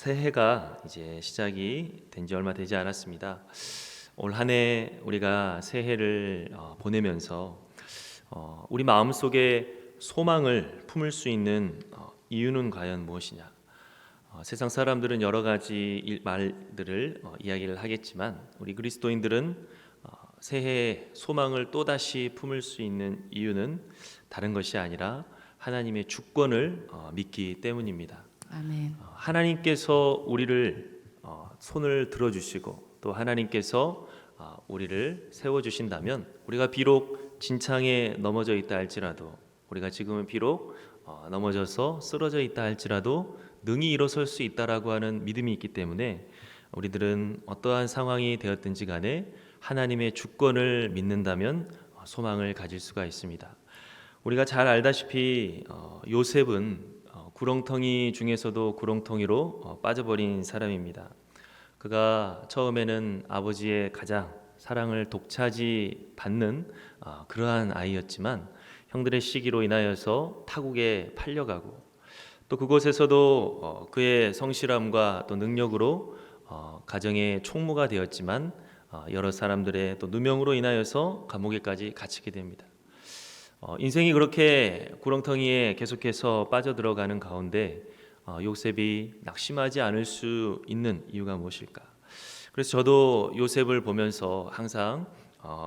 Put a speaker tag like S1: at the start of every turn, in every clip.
S1: 새해가 이제 시작이 된 지 얼마 되지 않았습니다. 올 한 해 우리가 새해를 보내면서 우리 마음속에 소망을 품을 수 있는 이유는 과연 무엇이냐? 세상 사람들은 여러 가지 말들을 이야기를 하겠지만 우리 그리스도인들은 새해에 소망을 또다시 품을 수 있는 이유는 다른 것이 아니라 하나님의 주권을 믿기 때문입니다.
S2: 아멘.
S1: 하나님께서 우리를 손을 들어주시고 또 하나님께서 우리를 세워주신다면 우리가 비록 진창에 넘어져 있다 할지라도 우리가 지금은 비록 넘어져서 쓰러져 있다 할지라도 능히 일어설 수 있다라고 하는 믿음이 있기 때문에 우리들은 어떠한 상황이 되었든지 간에 하나님의 주권을 믿는다면 소망을 가질 수가 있습니다. 우리가 잘 알다시피 요셉은 구렁텅이 중에서도 구렁텅이로 빠져버린 사람입니다. 그가 처음에는 아버지의 가장 사랑을 독차지 받는 그러한 아이였지만 형들의 시기로 인하여서 타국에 팔려가고 또 그곳에서도 그의 성실함과 또 능력으로 가정의 총무가 되었지만 여러 사람들의 또 누명으로 인하여서 감옥에까지 갇히게 됩니다. 인생이 그렇게 구렁텅이에 계속해서 빠져들어가는 가운데 요셉이 낙심하지 않을 수 있는 이유가 무엇일까? 그래서 저도 요셉을 보면서 항상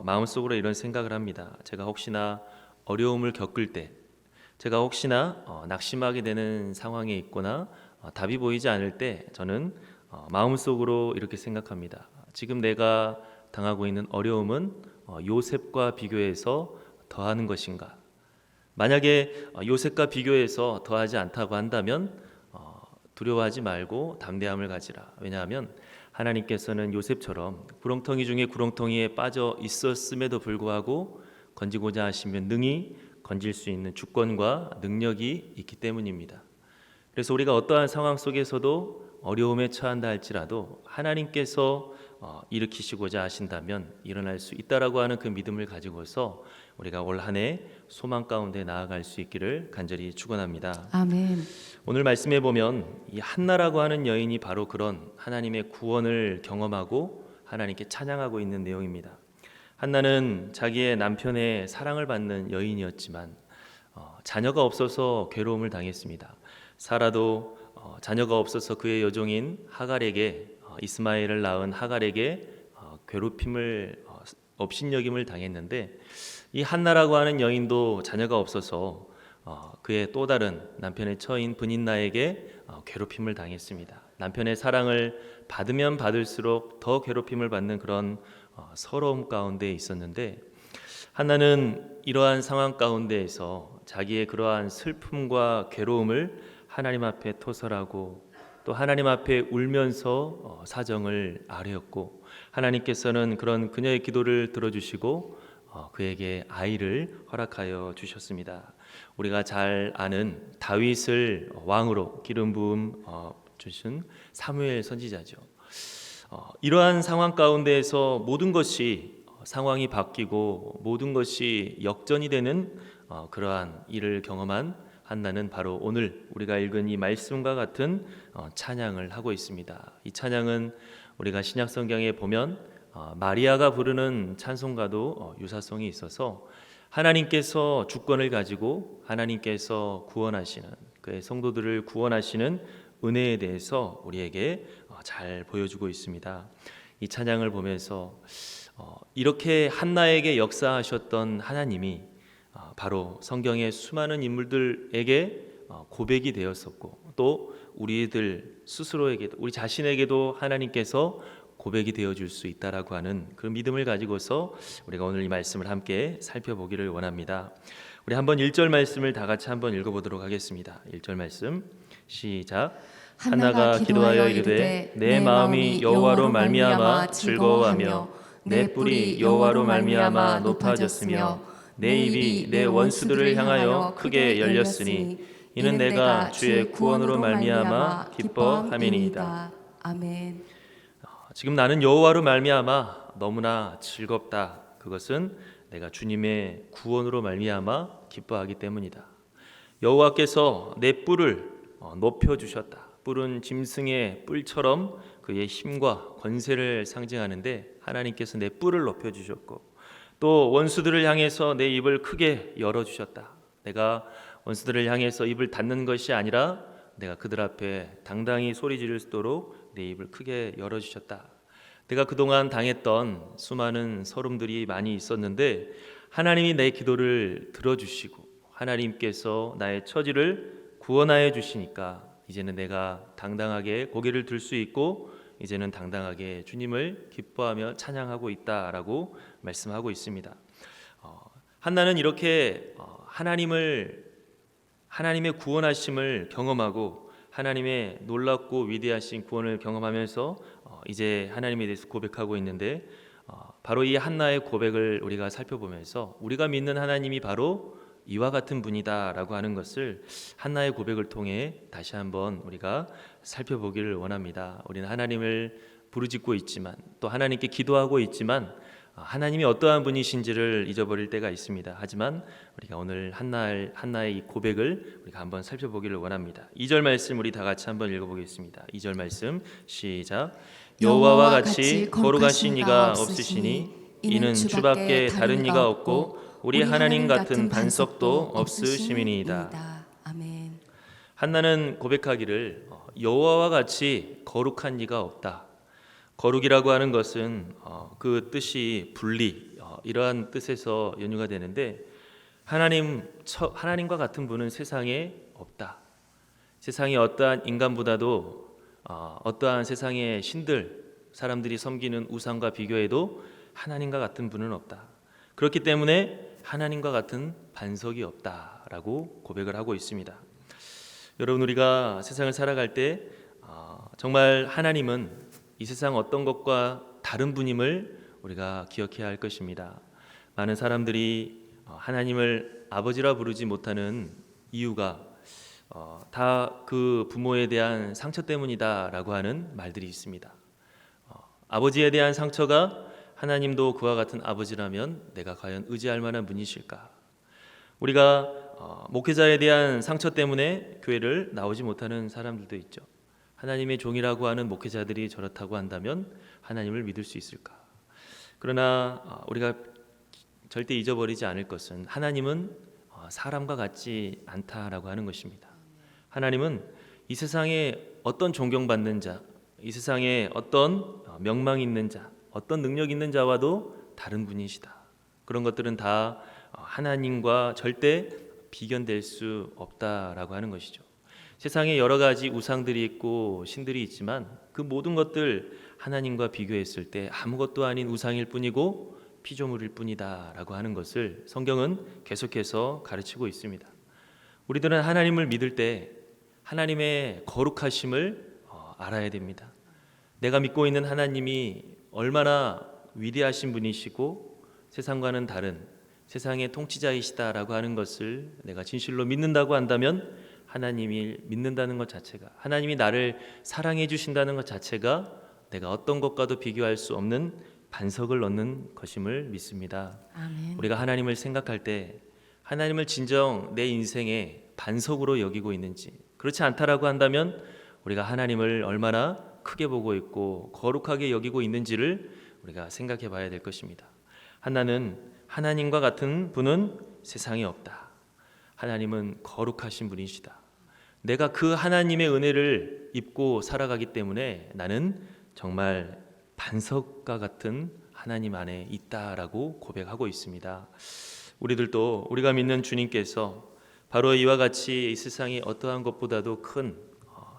S1: 마음속으로 이런 생각을 합니다. 제가 혹시나 어려움을 겪을 때, 제가 혹시나 낙심하게 되는 상황에 있거나 답이 보이지 않을 때 저는 마음속으로 이렇게 생각합니다. 지금 내가 당하고 있는 어려움은 요셉과 비교해서 더하는 것인가? 만약에 요셉과 비교해서 더하지 않다고 한다면 두려워하지 말고 담대함을 가지라. 왜냐하면 하나님께서는 요셉처럼 구렁텅이 중에 구렁텅이에 빠져 있었음에도 불구하고 건지고자 하시면 능히 건질 수 있는 주권과 능력이 있기 때문입니다. 그래서 우리가 어떠한 상황 속에서도 어려움에 처한다 할지라도 하나님께서 일으키시고자 하신다면 일어날 수 있다라고 하는 그 믿음을 가지고서 우리가 올 한 해 소망 가운데 나아갈 수 있기를 간절히 축원합니다.
S2: 아멘.
S1: 오늘 말씀에 보면 이 한나라고 하는 여인이 바로 그런 하나님의 구원을 경험하고 하나님께 찬양하고 있는 내용입니다. 한나는 자기의 남편의 사랑을 받는 여인이었지만 자녀가 없어서 괴로움을 당했습니다. 사라도 자녀가 없어서 그의 여종인 하갈에게 이스마엘을 낳은 하갈에게 괴롭힘을 업신여김을 당했는데 이 한나라고 하는 여인도 자녀가 없어서 그의 또 다른 남편의 처인 브닌나에게 괴롭힘을 당했습니다. 남편의 사랑을 받으면 받을수록 더 괴롭힘을 받는 그런 서러움 가운데 있었는데 한나는 이러한 상황 가운데에서 자기의 그러한 슬픔과 괴로움을 하나님 앞에 토설하고 또 하나님 앞에 울면서 사정을 아뢰었고 하나님께서는 그런 그녀의 기도를 들어주시고 그에게 아이를 허락하여 주셨습니다. 우리가 잘 아는 다윗을 왕으로 기름 부음 주신 사무엘 선지자죠. 이러한 상황 가운데에서 모든 것이 상황이 바뀌고 모든 것이 역전이 되는 그러한 일을 경험한 한나는 바로 오늘 우리가 읽은 이 말씀과 같은 찬양을 하고 있습니다. 이 찬양은 우리가 신약 성경에 보면 마리아가 부르는 찬송가도 유사성이 있어서 하나님께서 주권을 가지고 하나님께서 구원하시는 그의 성도들을 구원하시는 은혜에 대해서 우리에게 잘 보여주고 있습니다. 이 찬양을 보면서 이렇게 한나에게 역사하셨던 하나님이 바로 성경의 수많은 인물들에게 고백이 되었었고 또 우리들 스스로에게도 우리 자신에게도 하나님께서 고백이 되어줄 수 있다라고 하는 그 믿음을 가지고서 우리가 오늘 이 말씀을 함께 살펴보기를 원합니다. 우리 한번 1절 말씀을 다 같이 한번 읽어보도록 하겠습니다. 1절 말씀 시작. 한나가 기도하여 이르되 내 마음이 여호와로 말미암아 즐거워하며 내 뿔이 여호와로 말미암아 높아졌으며 내 입이 내 원수들을 향하여 크게 열렸으니 이는 내가 주의 구원으로 말미암아 기뻐함이니이다.
S2: 아멘.
S1: 지금 나는 여호와로 말미암아 너무나 즐겁다. 그것은 내가 주님의 구원으로 말미암아 기뻐하기 때문이다. 여호와께서 내 뿔을 높여 주셨다. 뿔은 짐승의 뿔처럼 그의 힘과 권세를 상징하는데 하나님께서 내 뿔을 높여주셨고 또 원수들을 향해서 내 입을 크게 열어주셨다. 내가 원수들을 향해서 입을 닫는 것이 아니라 내가 그들 앞에 당당히 소리 지를 수 있도록 내 입을 크게 열어주셨다. 내가 그동안 당했던 수많은 서름들이 많이 있었는데 하나님이 내 기도를 들어주시고 하나님께서 나의 처지를 구원하여 주시니까 이제는 내가 당당하게 고개를 들 수 있고 이제는 당당하게 주님을 기뻐하며 찬양하고 있다라고 말씀하고 있습니다. 한나는 이렇게 하나님의 구원하심을 경험하고 하나님의 놀랍고 위대하신 구원을 경험하면서 이제 하나님에 대해서 고백하고 있는데 바로 이 한나의 고백을 우리가 살펴보면서 우리가 믿는 하나님이 바로 이와 같은 분이다라고 하는 것을 한나의 고백을 통해 다시 한번 우리가 살펴보기를 원합니다. 우리는 하나님을 부르짖고 있지만 또 하나님께 기도하고 있지만 하나님이 어떠한 분이신지를 잊어버릴 때가 있습니다. 하지만 우리가 오늘 한나의 이 고백을 우리가 한번 살펴보기를 원합니다. 2절 말씀 우리 다 같이 한번 읽어보겠습니다. 2절 말씀 시작. 여호와와 같이 거룩하신 이가 없으시니 이는 주밖에 다른 이가 없고 우리 하나님 같은 반석도 없으심이니이다.
S2: 아멘.
S1: 한나는 고백하기를 여호와와 같이 거룩한 이가 없다. 거룩이라고 하는 것은 그 뜻이 분리 이러한 뜻에서 연유가 되는데 하나님과 같은 분은 세상에 없다. 세상에 어떠한 인간보다도 어떠한 세상의 신들 사람들이 섬기는 우상과 비교해도 하나님과 같은 분은 없다. 그렇기 때문에 하나님과 같은 반석이 없다라고 고백을 하고 있습니다. 여러분 우리가 세상을 살아갈 때 정말 하나님은 이 세상 어떤 것과 다른 분임을 우리가 기억해야 할 것입니다. 많은 사람들이 하나님을 아버지라 부르지 못하는 이유가 다 그 부모에 대한 상처 때문이다라고 하는 말들이 있습니다. 아버지에 대한 상처가 하나님도 그와 같은 아버지라면 내가 과연 의지할 만한 분이실까? 우리가 목회자에 대한 상처 때문에 교회를 나오지 못하는 사람들도 있죠. 하나님의 종이라고 하는 목회자들이 저렇다고 한다면 하나님을 믿을 수 있을까? 그러나 우리가 절대 잊어버리지 않을 것은 하나님은 사람과 같지 않다라고 하는 것입니다. 하나님은 이 세상에 어떤 존경받는 자, 이 세상에 어떤 명망 있는 자, 어떤 능력 있는 자와도 다른 분이시다. 그런 것들은 다 하나님과 절대 비견될 수 없다라고 하는 것이죠. 세상에 여러 가지 우상들이 있고 신들이 있지만 그 모든 것들 하나님과 비교했을 때 아무것도 아닌 우상일 뿐이고 피조물일 뿐이다라고 하는 것을 성경은 계속해서 가르치고 있습니다. 우리들은 하나님을 믿을 때 하나님의 거룩하심을 알아야 됩니다. 내가 믿고 있는 하나님이 얼마나 위대하신 분이시고 세상과는 다른 세상의 통치자이시다라고 하는 것을 내가 진실로 믿는다고 한다면 하나님이 믿는다는 것 자체가 하나님이 나를 사랑해 주신다는 것 자체가 내가 어떤 것과도 비교할 수 없는 반석을 얻는 것임을 믿습니다.
S2: 아멘.
S1: 우리가 하나님을 생각할 때 하나님을 진정 내 인생의 반석으로 여기고 있는지 그렇지 않다라고 한다면 우리가 하나님을 얼마나 크게 보고 있고 거룩하게 여기고 있는지를 우리가 생각해 봐야 될 것입니다. 한나는 하나님과 같은 분은 세상에 없다. 하나님은 거룩하신 분이시다. 내가 그 하나님의 은혜를 입고 살아가기 때문에 나는 정말 반석과 같은 하나님 안에 있다라고 고백하고 있습니다. 우리들도 우리가 믿는 주님께서 바로 이와 같이 이 세상이 어떠한 것보다도 큰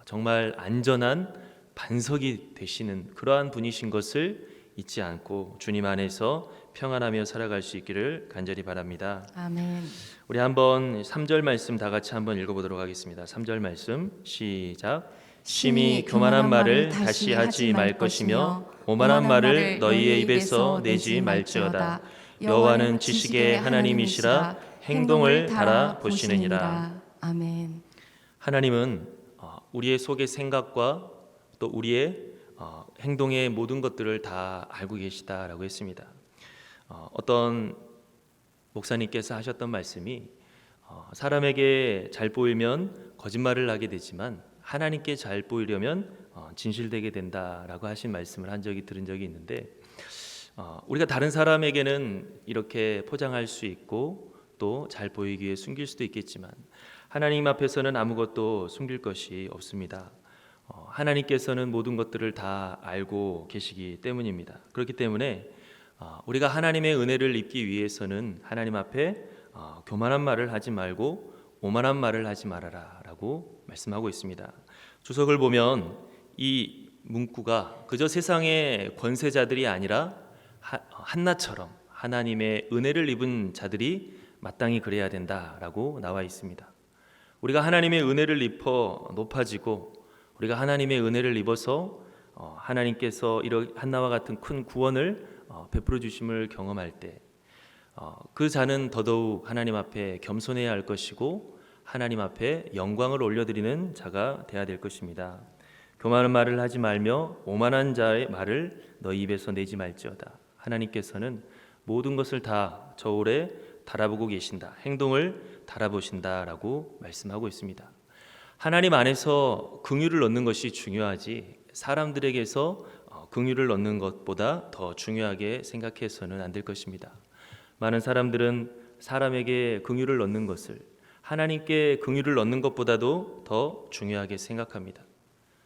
S1: 정말 안전한 반석이 되시는 그러한 분이신 것을 잊지 않고 주님 안에서 평안하며 살아갈 수 있기를 간절히 바랍니다.
S2: 아멘.
S1: 우리 한번 3절 말씀 다 같이 한번 읽어보도록 하겠습니다. 3절 말씀 시작. 심히 교만한 말을 다시 하지 말 것이며 오만한 말을 너희의 입에서 내지 말지어다. 여호와는 지식의 하나님이시라 행동을 달아보시느니라.
S2: 아멘.
S1: 하나님은 우리의 속의 생각과 또 우리의 행동의 모든 것들을 다 알고 계시다라고 했습니다. 어떤 목사님께서 하셨던 말씀이 사람에게 잘 보이면 거짓말을 하게 되지만 하나님께 잘 보이려면 진실되게 된다라고 하신 말씀을 한 적이 들은 적이 있는데, 우리가 다른 사람에게는 이렇게 포장할 수 있고 또 잘 보이기 위해 숨길 수도 있겠지만 하나님 앞에서는 아무것도 숨길 것이 없습니다. 하나님께서는 모든 것들을 다 알고 계시기 때문입니다. 그렇기 때문에 우리가 하나님의 은혜를 입기 위해서는 하나님 앞에 교만한 말을 하지 말고 오만한 말을 하지 말아라 라고 말씀하고 있습니다. 주석을 보면 이 문구가 그저 세상의 권세자들이 아니라 한나처럼 하나님의 은혜를 입은 자들이 마땅히 그래야 된다라고 나와 있습니다. 우리가 하나님의 은혜를 입어 높아지고 우리가 하나님의 은혜를 입어서 하나님께서 이런 한나와 같은 큰 구원을 베풀어 주심을 경험할 때 그 자는 더더욱 하나님 앞에 겸손해야 할 것이고 하나님 앞에 영광을 올려드리는 자가 되어야 될 것입니다. 교만한 말을 하지 말며 오만한 자의 말을 너희 입에서 내지 말지어다. 하나님께서는 모든 것을 다 저울에 달아보고 계신다. 행동을 달아보신다라고 말씀하고 있습니다. 하나님 안에서 긍휼을 얻는 것이 중요하지 사람들에게서 긍휼을 얻는 것보다 더 중요하게 생각해서는 안 될 것입니다. 많은 사람들은 사람에게 긍휼을 얻는 것을 하나님께 긍휼을 얻는 것보다도 더 중요하게 생각합니다.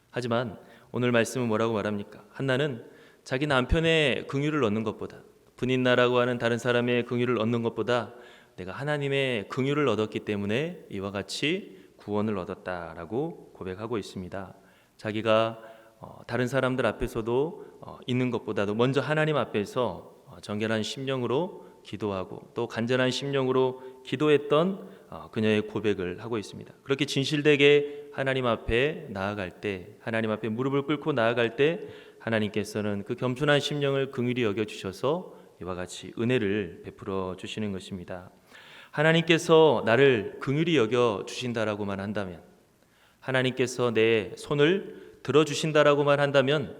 S1: 하지만 오늘 말씀은 뭐라고 말합니까? 한나는 자기 남편의 긍휼을 얻는 것보다 분인나라고 하는 다른 사람의 긍휼을 얻는 것보다 내가 하나님의 긍휼을 얻었기 때문에 이와 같이 구원을 얻었다라고 고백하고 있습니다. 자기가 다른 사람들 앞에서도 있는 것보다도 먼저 하나님 앞에서 정결한 심령으로 기도하고 또 간절한 심령으로 기도했던 그녀의 고백을 하고 있습니다. 그렇게 진실되게 하나님 앞에 나아갈 때, 하나님 앞에 무릎을 꿇고 나아갈 때 하나님께서는 그 겸손한 심령을 긍휼히 여겨 주셔서 이와 같이 은혜를 베풀어 주시는 것입니다. 하나님께서 나를 긍휼히 여겨 주신다라고만 한다면, 하나님께서 내 손을 들어 주신다라고만 한다면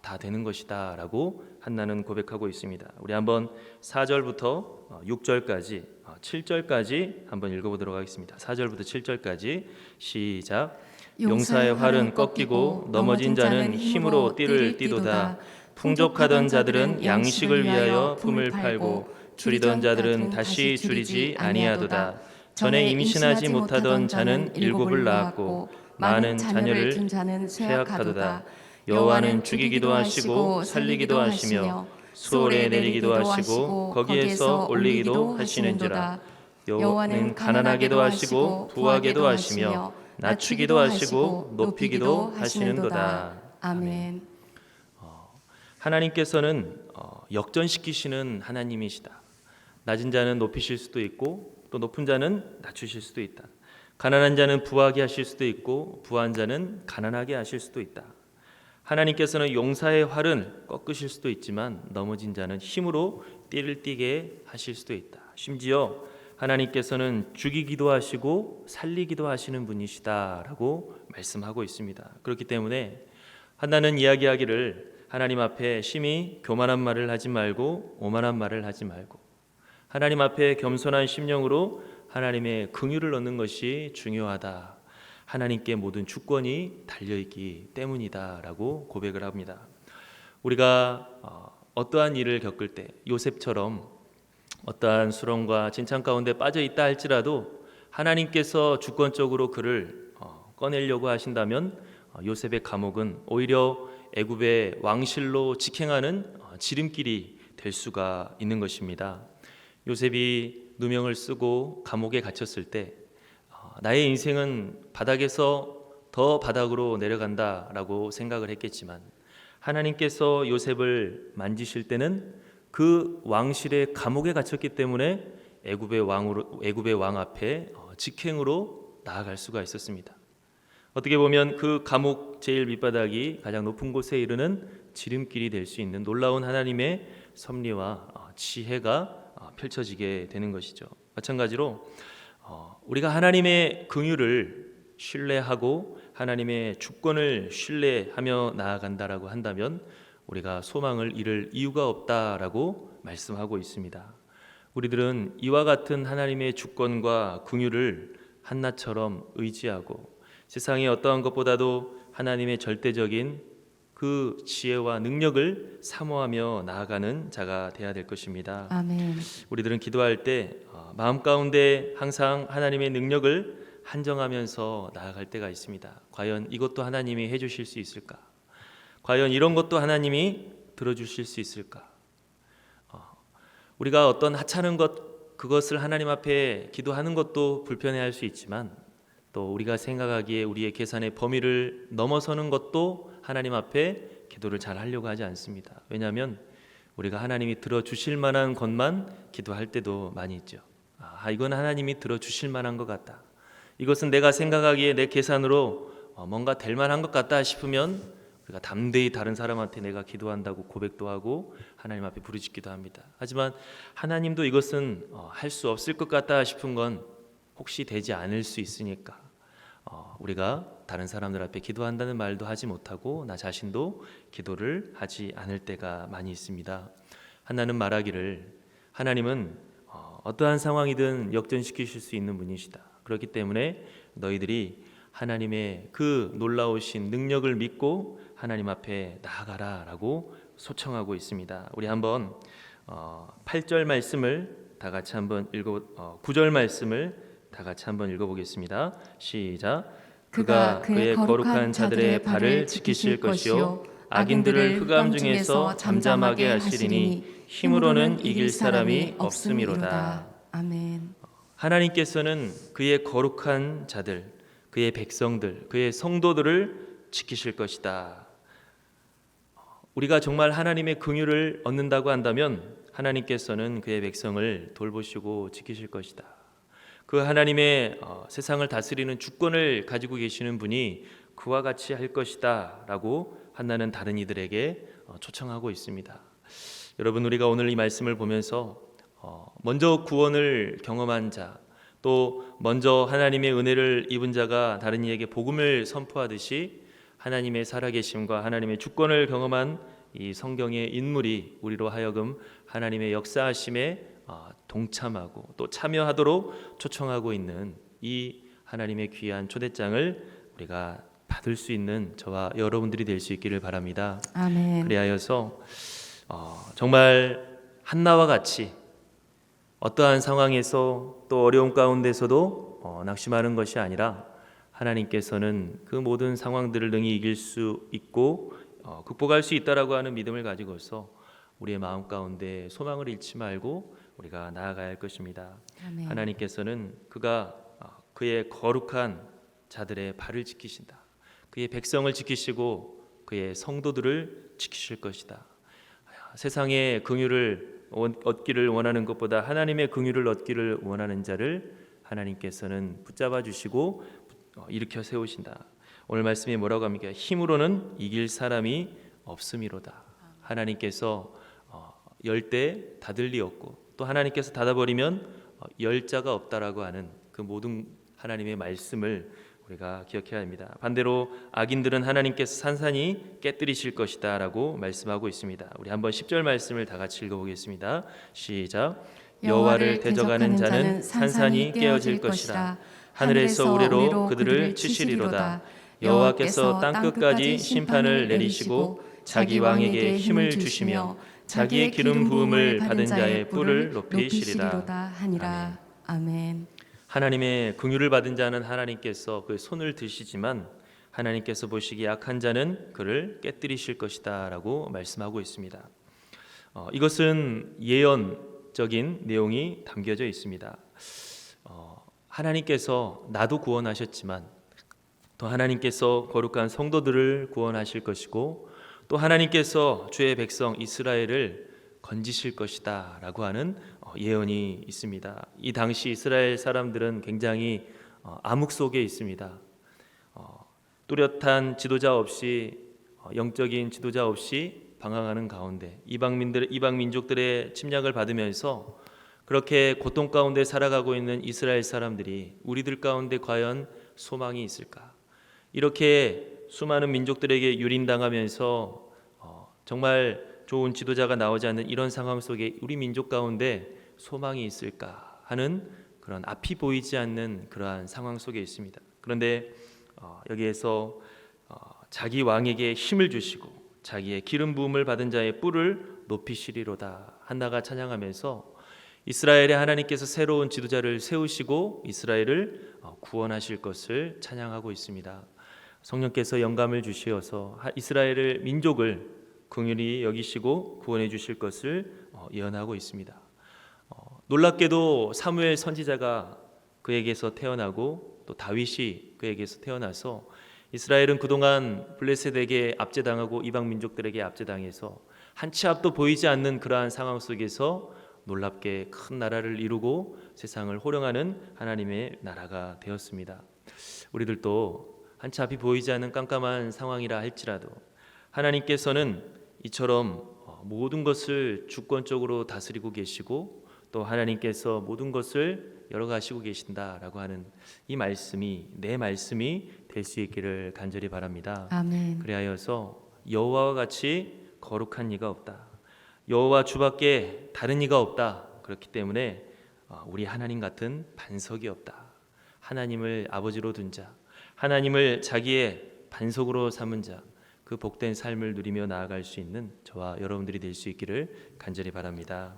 S1: 다 되는 것이다 라고 한나는 고백하고 있습니다. 우리 한번 4절부터 6절까지 7절까지 한번 읽어보도록 하겠습니다. 4절부터 7절까지 시작. 용사의 활은 꺾이고 넘어진 자는 힘으로 띠를 띠도다. 풍족하던 자들은 양식을 위하여 품을 팔고 줄이던 자들은 다시 줄이지 아니하도다. 전에 임신하지 못하던 자는 일곱을 낳았고 많은 자녀를 둔 자는 쇠약하도다. 여호와는 죽이기도 하시고 살리기도 하시며 수월에 내리기도 하시고 거기에서 올리기도 하시는지라. 여호와는 가난하게도 하시고 부하게도 하시며 낮추기도 하시고 높이기도 하시는도다.
S2: 아멘.
S1: 하나님께서는 역전시키시는 하나님이시다. 낮은 자는 높이실 수도 있고 또 높은 자는 낮추실 수도 있다. 가난한 자는 부하게 하실 수도 있고 부한 자는 가난하게 하실 수도 있다. 하나님께서는 용사의 활은 꺾으실 수도 있지만 넘어진 자는 힘으로 띠를 띠게 하실 수도 있다. 심지어 하나님께서는 죽이기도 하시고 살리기도 하시는 분이시다라고 말씀하고 있습니다. 그렇기 때문에 한나는 이야기하기를 하나님 앞에 심히 교만한 말을 하지 말고 오만한 말을 하지 말고 하나님 앞에 겸손한 심령으로 하나님의 긍휼을 얻는 것이 중요하다. 하나님께 모든 주권이 달려있기 때문이다라고 고백을 합니다. 우리가 어떠한 일을 겪을 때 요셉처럼 어떠한 수렁과 진창 가운데 빠져 있다 할지라도 하나님께서 주권적으로 그를 꺼내려고 하신다면 요셉의 감옥은 오히려 애굽의 왕실로 직행하는 지름길이 될 수가 있는 것입니다. 요셉이 누명을 쓰고 감옥에 갇혔을 때 나의 인생은 바닥에서 더 바닥으로 내려간다라고 생각을 했겠지만 하나님께서 요셉을 만지실 때는 그 왕실의 감옥에 갇혔기 때문에 애굽의 왕 앞에 직행으로 나아갈 수가 있었습니다. 어떻게 보면 그 감옥 제일 밑바닥이 가장 높은 곳에 이르는 지름길이 될 수 있는 놀라운 하나님의 섭리와 지혜가 펼쳐지게 되는 것이죠. 마찬가지로 우리가 하나님의 긍휼을 신뢰하고 하나님의 주권을 신뢰하며 나아간다라고 한다면 우리가 소망을 잃을 이유가 없다라고 말씀하고 있습니다. 우리들은 이와 같은 하나님의 주권과 긍휼을 한나처럼 의지하고 세상의 어떠한 것보다도 하나님의 절대적인 그 지혜와 능력을 사모하며 나아가는 자가 되어야 될 것입니다.
S2: 아멘.
S1: 우리들은 기도할 때 마음 가운데 항상 하나님의 능력을 한정하면서 나아갈 때가 있습니다. 과연 이것도 하나님이 해주실 수 있을까? 과연 이런 것도 하나님이 들어주실 수 있을까? 우리가 어떤 하찮은 것 그것을 하나님 앞에 기도하는 것도 불편해할 수 있지만 또 우리가 생각하기에 우리의 계산의 범위를 넘어서는 것도 하나님 앞에 기도를 잘 하려고 하지 않습니다. 왜냐하면 우리가 하나님이 들어주실 만한 것만 기도할 때도 많이 있죠. 이건 하나님이 들어주실 만한 것 같다. 이것은 내가 생각하기에 내 계산으로 뭔가 될 만한 것 같다 싶으면 우리가 담대히 다른 사람한테 내가 기도한다고 고백도 하고 하나님 앞에 부르짖기도 합니다. 하지만 하나님도 이것은 할 수 없을 것 같다 싶은 건 혹시 되지 않을 수 있으니까 우리가 다른 사람들 앞에 기도한다는 말도 하지 못하고 나 자신도 기도를 하지 않을 때가 많이 있습니다. 한나는 말하기를 하나님은 어떠한 상황이든 역전시키실 수 있는 분이시다. 그렇기 때문에 너희들이 하나님의 그 놀라우신 능력을 믿고 하나님 앞에 나아가라 라고 소청하고 있습니다. 우리 한번 8절 말씀을 다 같이 한번 9절 말씀을 다 같이 한번 읽어보겠습니다. 시작. 그가 그의 거룩한 자들의 발을 지키실 것이요 악인들을 흑암 중에서 잠잠하게 하시리니 힘으로는 이길 사람이 없음이로다.
S2: 아멘.
S1: 하나님께서는 그의 거룩한 자들, 그의 백성들, 그의 성도들을 지키실 것이다. 우리가 정말 하나님의 긍휼을 얻는다고 한다면 하나님께서는 그의 백성을 돌보시고 지키실 것이다. 그 하나님의 세상을 다스리는 주권을 가지고 계시는 분이 그와 같이 할 것이다 라고 한나는 다른 이들에게 초청하고 있습니다. 여러분, 우리가 오늘 이 말씀을 보면서 먼저 구원을 경험한 자, 또 먼저 하나님의 은혜를 입은 자가 다른 이에게 복음을 선포하듯이 하나님의 살아계심과 하나님의 주권을 경험한 이 성경의 인물이 우리로 하여금 하나님의 역사하심에 동참하고 또 참여하도록 초청하고 있는 이 하나님의 귀한 초대장을 우리가 받을 수 있는 저와 여러분들이 될 수 있기를 바랍니다.
S2: 아멘.
S1: 그리하여서 정말 한나와 같이 어떠한 상황에서 또 어려움 가운데서도 낙심하는 것이 아니라 하나님께서는 그 모든 상황들을 능히 이길 수 있고 극복할 수 있다라고 하는 믿음을 가지고서 우리의 마음 가운데 소망을 잃지 말고 우리가 나아가야 할 것입니다.
S2: 아멘.
S1: 하나님께서는 그가 그의 거룩한 자들의 발을 지키신다. 그의 백성을 지키시고 그의 성도들을 지키실 것이다. 세상의 긍휼을 얻기를 원하는 것보다 하나님의 긍휼을 얻기를 원하는 자를 하나님께서는 붙잡아 주시고 일으켜 세우신다. 오늘 말씀이 뭐라고 합니까? 힘으로는 이길 사람이 없음이로다. 하나님께서 열 때 닫을 리 없고 또 하나님께서 닫아버리면 열 자가 없다라고 하는 그 모든 하나님의 말씀을 우리가 기억해야 합니다. 반대로 악인들은 하나님께서 산산히 깨뜨리실 것이다 라고 말씀하고 있습니다. 우리 한번 10절 말씀을 다 같이 읽어보겠습니다. 시작. 여호와를 대적하는 자는 산산히 깨어질 것이라. 하늘에서 우레로 그들을 치시리로다. 여호와께서 땅끝까지 심판을 내리시고 자기 왕에게 힘을 주시며 자기의 기름 부음을 받은 자의 뿔을 높이시리라
S2: 하니라. 아멘.
S1: 하나님의 긍휼을 받은 자는 하나님께서 그 손을 드시지만 하나님께서 보시기에 악한 자는 그를 깨뜨리실 것이다 라고 말씀하고 있습니다. 이것은 예언적인 내용이 담겨져 있습니다. 하나님께서 나도 구원하셨지만 또 하나님께서 거룩한 성도들을 구원하실 것이고 또 하나님께서 주의 백성 이스라엘을 건지실 것이다 라고 하는 예언이 있습니다. 이 당시 이스라엘 사람들은 굉장히 암흑 속에 있습니다. 뚜렷한 지도자 없이 영적인 지도자 없이 방황하는 가운데 이방 민족들의 침략을 받으면서 그렇게 고통 가운데 살아가고 있는 이스라엘 사람들이 우리들 가운데 과연 소망이 있을까? 이렇게 수많은 민족들에게 유린당하면서 정말 좋은 지도자가 나오지 않는 이런 상황 속에 우리 민족 가운데 소망이 있을까 하는 그런 앞이 보이지 않는 그러한 상황 속에 있습니다. 그런데 여기에서 자기 왕에게 힘을 주시고 자기의 기름 부음을 받은 자의 뿔을 높이시리로다. 한나가 찬양하면서 이스라엘의 하나님께서 새로운 지도자를 세우시고 이스라엘을 구원하실 것을 찬양하고 있습니다. 성령께서 영감을 주시어서 이스라엘을 민족을 긍휼히 여기시고 구원해 주실 것을 예언하고 있습니다. 놀랍게도 사무엘 선지자가 그에게서 태어나고 또 다윗이 그에게서 태어나서 이스라엘은 그동안 블레셋에게 압제당하고 이방 민족들에게 압제당해서 한 치 앞도 보이지 않는 그러한 상황 속에서 놀랍게 큰 나라를 이루고 세상을 호령하는 하나님의 나라가 되었습니다. 우리들도 한 치 앞이 보이지 않는 깜깜한 상황이라 할지라도 하나님께서는 이처럼 모든 것을 주권적으로 다스리고 계시고 또 하나님께서 모든 것을 열어가시고 계신다라고 하는 이 말씀이 내 말씀이 될 수 있기를 간절히 바랍니다.
S2: 아멘.
S1: 그리하여서 여호와와 같이 거룩한 이가 없다. 여호와 주밖에 다른 이가 없다. 그렇기 때문에 우리 하나님 같은 반석이 없다. 하나님을 아버지로 둔 자, 하나님을 자기의 반석으로 삼은 자, 그 복된 삶을 누리며 나아갈 수 있는 저와 여러분들이 될 수 있기를 간절히 바랍니다.